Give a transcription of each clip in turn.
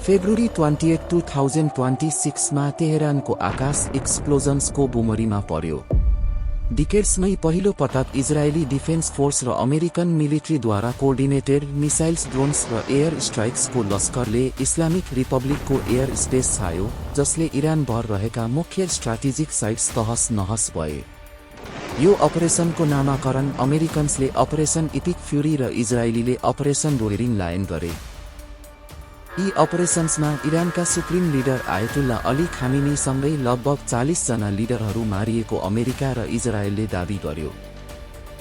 February 28, 2026 मा तेहरानको आकाश एक्सप्लोजन्सको बुमरीमा पर्यो। डिकेड्समै पहिलो पटक इजरायली डिफेन्स फोर्स र अमेरिकन मिलिट्रीद्वारा कोअर्डिनेटेड मिसाइल्स, ड्रोन्स र एयर स्ट्राइक्सको लस्करले इस्लामिक रिपब्लिकको एयर स्पेस छायो, जसले इरानभर रहेका मुख्य स्ट्राटेजिक साइट्स तहस नहस भए। यो अपरेसनको नामाकरण अमेरिकन्सले अपरेसन इपिक फ्युरी र इजरायलीले अपरेसन रोयरिङ लायन गरे। यी अपरेसन्समा इरानका सुप्रिम लिडर आयतुल्ला अली खामेनीसँगै लगभग 40 जना लिडरहरू मारिएको अमेरिका र इजरायलले दाबी गर्यो।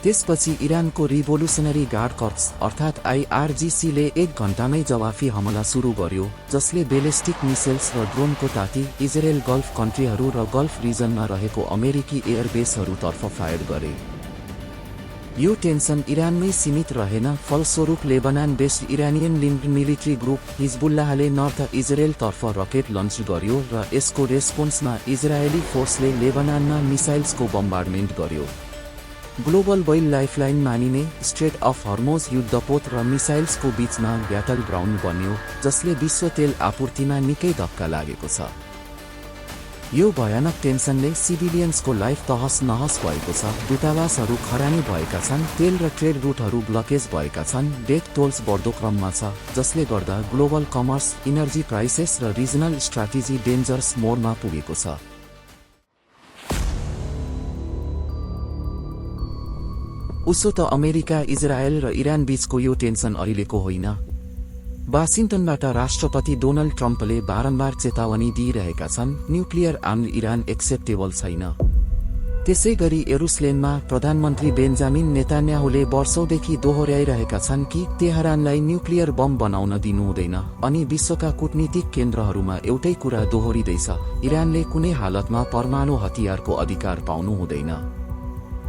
त्यसपछि इरानको रिभोल्युसनरी गार्ड कर्प्स अर्थात् आईआरजीसीले 1 घण्टामै जवाफी हमला सुरु गर्यो, जसले बेलिस्टिक मिसाइल्स र ड्रोनको ताती इजरायल गल्फ कन्ट्रीहरू र गल्फ रिजनमा रहेको अमेरिकी एयरबेसहरूतर्फ फायर गरे। यो टेन्सन इरानमै सीमित रहेन। फलस्वरूप Lebanon based Iranian linked military group हिजबुल्लाहले नर्थ इजरायलतर्फ रकेट लन्च गर्यो र यसको रेस्पोन्समा इजरायली फोर्सले लेबनानमा मिसाइल्सको बम्बार्डमेन्ट गर्यो। ग्लोबल ओइल लाइफलाइन मानिने स्ट्रेट अफ हर्मुज युद्धपोत र मिसाइल्सको बीचमा ब्याटल ग्राउन्ड बन्यो, जसले विश्व तेल आपूर्तिमा निकै धक्का लागेको छ। यो भयानक टेन्सनले सिभिलियन्सको लाइफ तहस नहस भएको छ। दूतावासहरू खरानी भएका छन्, तेल र ट्रेड रुटहरू ब्लकेज भएका छन्, डेथ टोल्स बढ्दो क्रममा छ, जसले गर्दा ग्लोबल कमर्स, इनर्जी क्राइसिस र रिजनल स्ट्राटेजी डेन्जरस मोडमा पुगेको छ। उसो त अमेरिका, इजरायल र इरान बीचको यो टेन्सन अहिलेको होइन। वाशिंटनबाट राष्ट्रपति डोनाल्ड ट्रम्पले बारम्बार चेतावनी दिइरहेका छन्, न्युक्लियर आर्म्ड इरान एक्सेप्टेबल छैन। त्यसैगरी यरुसलेममा प्रधानमन्त्री बेन्जामिन नेतान्याहुले वर्षौंदेखि दोहोर्याइरहेका छन् कि तेहरानलाई न्युक्लियर बम बनाउन दिनुहुँदैन, अनि विश्वका कूटनीतिक केन्द्रहरूमा एउटै कुरा दोहोरिँदैछ, इरानले कुनै हालतमा परमाणु हतियारको अधिकार पाउनु हुँदैन।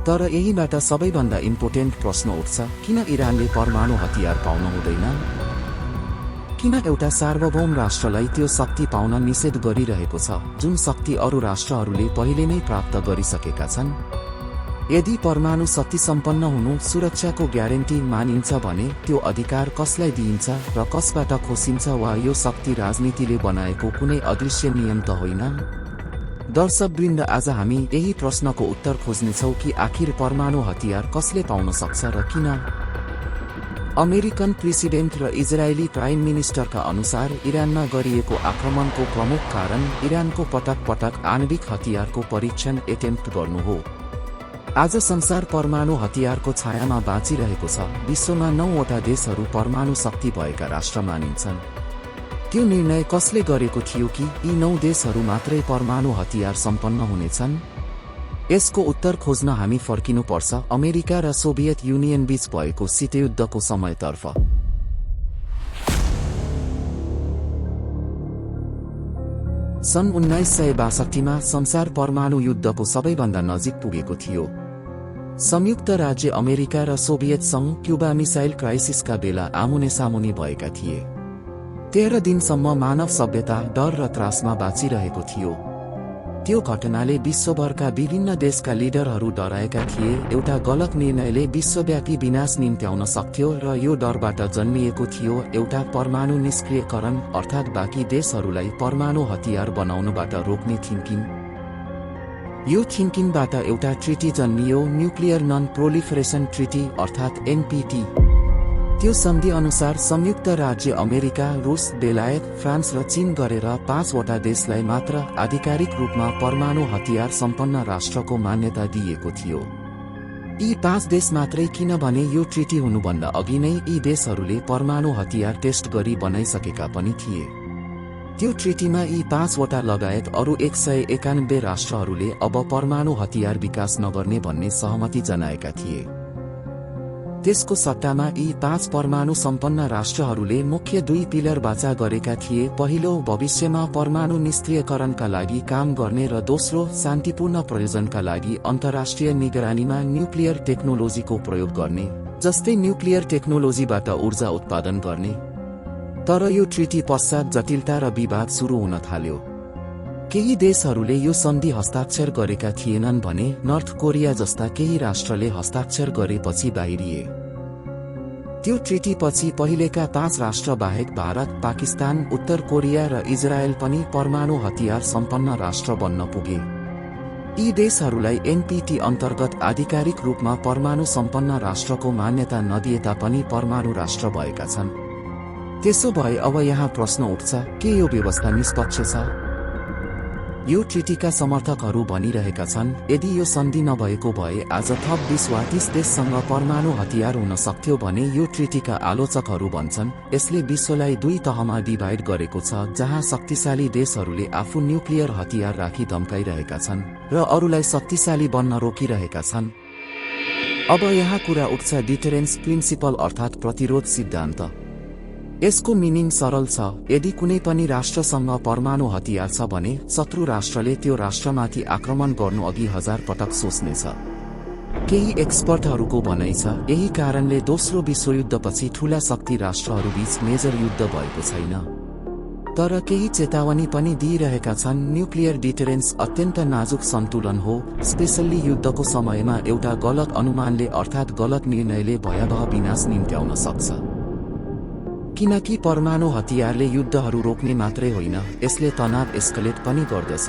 तर यहीबाट सबैभन्दा इम्पोर्टेन्ट प्रश्न उठ्छ, किन इरानले परमाणु हतियार पाउनु हुँदैन? किन एउटा सार्वभौम राष्ट्रलाई त्यो शक्ति पाउन निषेध गरिरहेको छ, जुन शक्ति अरू राष्ट्रहरूले पहिले नै प्राप्त गरिसकेका छन्? यदि परमाणु शक्ति सम्पन्न हुनु सुरक्षाको ग्यारेन्टी मानिन्छ भने त्यो अधिकार कसलाई दिइन्छ र कसबाट खोसिन्छ, वा यो शक्ति राजनीतिले बनाएको कुनै अदृश्य नियम त होइन? दर्शकवृन्द, आज हामी यही प्रश्नको उत्तर खोज्नेछौँ कि आखिर परमाणु हतियार कसले पाउन सक्छ र किन? अमेरिकन प्रेसिडेन्ट र इजरायली प्राइम मिनिस्टरका अनुसार इरानमा गरिएको आक्रमणको प्रमुख कारण इरानको पटक पटक आणविक हतियारको परीक्षण एटेम्प्ट गर्नु हो। आज संसार परमाणु हतियारको छायामा बाँचिरहेको छ। विश्वमा 9 वटा देशहरू परमाणु शक्ति भएका राष्ट्र मानिन्छन्। त्यो निर्णय कसले गरेको थियो कि यी 9 देशहरू मात्रै परमाणु हतियार सम्पन्न हुनेछन्? यसको उत्तर खोज्न हामी फर्किनुपर्छ अमेरिका र सोभियत युनियन बीच भएको शीतयुद्धको समयतर्फ। सन् 1962 मा संसार परमाणु युद्धको सबैभन्दा नजिक पुगेको थियो। संयुक्त राज्य अमेरिका र सोभियत संघ क्युबा मिसाइल क्राइसिसका बेला आमुनेसामुनी भएका थिए। 13 दिनसम्म मानव सभ्यता डर र त्रासमा बाँचिरहेको थियो। त्यो घटनाले विश्वभरका विभिन्न देशका लिडरहरू डराएका थिए। एउटा गलत निर्णयले विश्वव्यापी विनाश निम्त्याउन सक्थ्यो र यो डरबाट जन्मिएको थियो एउटा परमाणु निष्क्रियकरण, अर्थात् बाँकी देशहरूलाई परमाणु हतियार बनाउनबाट रोक्ने थिङ्किङ। यो थिङ्किङबाट एउटा ट्रिटी जन्मियो, न्युक्लियर नन प्रोलिफरेसन ट्रिटी अर्थात् एनपीटी। त्यो सन्धि अनुसार संयुक्त राज्य अमेरिका, रूस, बेलायत, फ्रान्स र चीन गरेर 5 वटा देशलाई मात्र आधिकारिक रूपमा परमाणु हतियार सम्पन्न राष्ट्रको मान्यता दिइएको थियो। यी 5 देश मात्रै, किनभने यो ट्रिटी हुनुभन्दा अघि नै यी देशहरूले परमाणु हतियार टेस्ट गरी बनाइसकेका पनि थिए। त्यो ट्रिटीमा यी 5 वटा लगायत अरू 191 राष्ट्रहरूले अब परमाणु हतियार विकास नगर्ने भन्ने सहमति जनाएका थिए। त्यसको सट्टामा यी 5 परमाणु सम्पन्न राष्ट्रहरूले मुख्य 2 पिलर बाचा गरेका थिए। पहिलो, भविष्यमा परमाणु निष्क्रियकरणका लागि काम गर्ने र दोस्रो, शान्तिपूर्ण प्रयोजनका लागि अन्तर्राष्ट्रिय निगरानीमा न्युक्लियर टेक्नोलोजीको प्रयोग गर्ने, जस्तै न्युक्लियर टेक्नोलोजीबाट ऊर्जा उत्पादन गर्ने। तर यो ट्रिटी पश्चात जटिलता र विवाद सुरु हुन थाल्यो। केही देशहरूले यो सन्धि हस्ताक्षर गरेका थिएनन् भने नर्थ कोरिया जस्ता केही राष्ट्रले हस्ताक्षर गरेपछि बाहिरिए। त्यो ट्रिटीपछि पहिलेका 5 राष्ट्र बाहेक भारत, पाकिस्तान, उत्तर कोरिया र इजरायल पनि परमाणु हतियार सम्पन्न राष्ट्र बन्न पुगे। यी देशहरूलाई एनपीटी अन्तर्गत आधिकारिक रूपमा परमाणु सम्पन्न राष्ट्रको मान्यता नदिए तापनि परमाणु राष्ट्र भएका छन्। त्यसो भए अब यहाँ प्रश्न उठ्छ, के यो व्यवस्था निष्पक्ष छ? यो ट्रिटीका समर्थकहरू भनिरहेका छन्, यदि यो सन्धि नभएको भए आज थप 20 वा 30 देशसँग परमाणु हतियार हुन सक्थ्यो भने यो ट्रिटीका आलोचकहरू भन्छन्, यसले विश्वलाई 2 तहमा डिभाइड गरेको छ, जहाँ शक्तिशाली देशहरूले आफू न्युक्लियर हतियार राखी धम्काइरहेका छन् र अरूलाई शक्तिशाली बन्न रोकिरहेका छन्। अब यहाँ कुरा उठ्छ डिटरेन्स प्रिन्सिपल अर्थात् प्रतिरोध सिद्धान्त। यसको मिनिङ सरल छ, यदि कुनै पनि राष्ट्रसँग परमाणु हतियार छ भने शत्रु राष्ट्रले त्यो राष्ट्रमाथि आक्रमण गर्नु अघि 1000 पटक सोच्नेछ। केही एक्सपर्टहरूको भनाइ छ, यही कारणले दोस्रो विश्वयुद्धपछि ठूला शक्ति राष्ट्रहरूबीच मेजर युद्ध भएको छैन। तर केही चेतावनी पनि दिइरहेका छन्, न्युक्लियर डिटरेन्स अत्यन्त नाजुक सन्तुलन हो, स्पेशल्ली युद्धको समयमा एउटा गलत अनुमानले अर्थात् गलत निर्णयले भयावह विनाश निम्त्याउन सक्छ। किनकि परमाणु हतियारले युद्धहरू रोक्ने मात्रै होइन, यसले तनाव एस्कलेट पनि गर्दछ।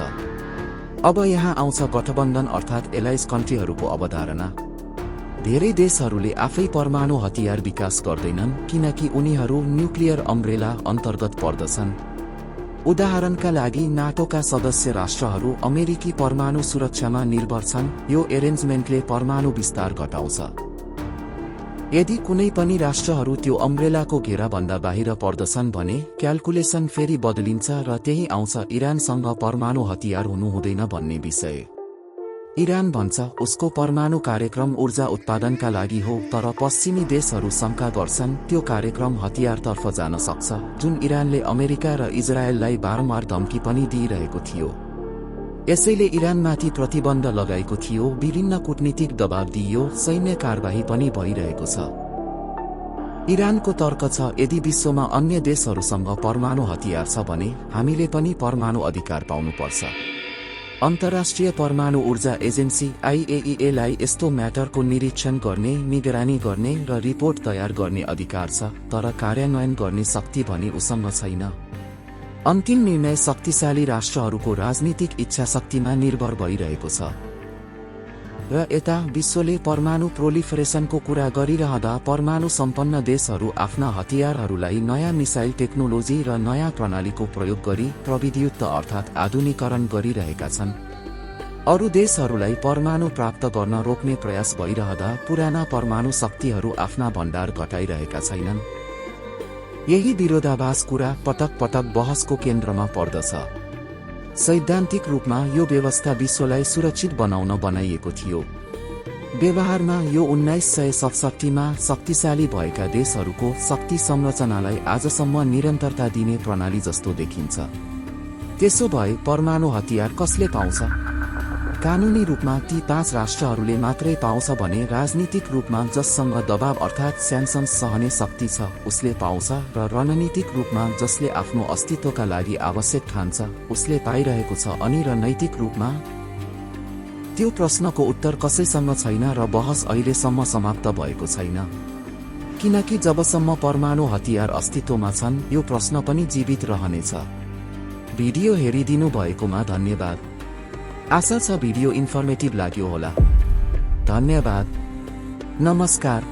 अब यहाँ आउँछ गठबन्धन अर्थात् एलाइज कन्ट्रीहरूको अवधारणा। धेरै देशहरूले आफै परमाणु हतियार विकास गर्दैनन् किनकि उनीहरू न्युक्लियर अम्ब्रेला अन्तर्गत पर्दछन्। उदाहरणका लागि नाटोका सदस्य राष्ट्रहरू अमेरिकी परमाणु सुरक्षामा निर्भर छन्। यो एरेन्जमेन्टले परमाणु विस्तार घटाउँछ। यदि कुनै पनि राष्ट्रहरू त्यो अम्ब्रेलाको घेराभन्दा बाहिर पर्दछन् भने क्याल्कुलेसन फेरि बदलिन्छ र त्यही आउँछ इरानसँग परमाणु हतियार हुनु हुँदैन भन्ने विषय। इरान भन्छ उसको परमाणु कार्यक्रम ऊर्जा उत्पादनका लागि हो, तर पश्चिमी देशहरू शंका गर्छन् त्यो कार्यक्रम हतियारतर्फ जान सक्छ, जुन इरानले अमेरिका र इजरायललाई बारम्बार धम्की पनि दिइरहेको थियो। यसैले इरानमाथि प्रतिबन्ध लगाएको थियो, विभिन्न कूटनीतिक दबाव दिइयो, सैन्य कारबाही पनि भइरहेको छ। इरानको तर्क छ, यदि विश्वमा अन्य देशहरूसँग परमाणु हतियार छ भने हामीले पनि परमाणु अधिकार पाउनुपर्छ। अन्तर्राष्ट्रिय परमाणु ऊर्जा एजेन्सी IAEA लाई यस्तो म्याटरको निरीक्षण गर्ने, निगरानी गर्ने र रिपोर्ट तयार गर्ने अधिकार छ, तर कार्यान्वयन गर्ने शक्ति भने उसँग छैन। अन्तिम निर्णय शक्तिशाली राष्ट्रहरूको राजनीतिक इच्छाशक्तिमा निर्भर भइरहेको छ। र यता विश्वले परमाणु प्रोलिफरेसनको कुरा गरिरहँदा परमाणु सम्पन्न देशहरू आफ्ना हतियारहरूलाई नयाँ मिसाइल टेक्नोलोजी र नयाँ प्रणालीको प्रयोग गरी प्रविधियुक्त अर्थात् आधुनिकीकरण गरिरहेका छन्। अरू देशहरूलाई परमाणु प्राप्त गर्न रोक्ने प्रयास भइरहँदा पुराना परमाणु शक्तिहरू आफ्ना भण्डार घटाइरहेका छैनन्। यही विरोधाभास कुरा पटक पटक बहसको केन्द्रमा पर्दछ। सैद्धान्तिक रूपमा यो व्यवस्था विश्वलाई सुरक्षित बनाउन बनाइएको थियो। व्यवहारमा यो 1967 मा शक्तिशाली भएका देशहरूको शक्ति संरचनालाई आजसम्म निरन्तरता दिने प्रणाली जस्तो देखिन्छ। त्यसो भए परमाणु हतियार कसले पाउँछ? कानूनी रूपमा ती 5 राष्ट्रहरूले मात्रै पाउँछ भने राजनीतिक रूपमा जससँग दबाव अर्थात् स्याङ्सन्स सहने शक्ति छ उसले पाउँछ र रणनीतिक रूपमा जसले आफ्नो अस्तित्वका लागि आवश्यक ठान्छ उसले पाइरहेको छ। अनि र नैतिक रूपमा त्यो प्रश्नको उत्तर कसैसँग छैन र बहस अहिलेसम्म समाप्त भएको छैन। किनकि जबसम्म परमाणु हतियार अस्तित्वमा छन् यो प्रश्न पनि जीवित रहनेछ। भिडियो हेरिदिनु भएकोमा धन्यवाद। आशा छ भिडियो इन्फर्मेटिभ लाग्यो होला। धन्यवाद। नमस्कार।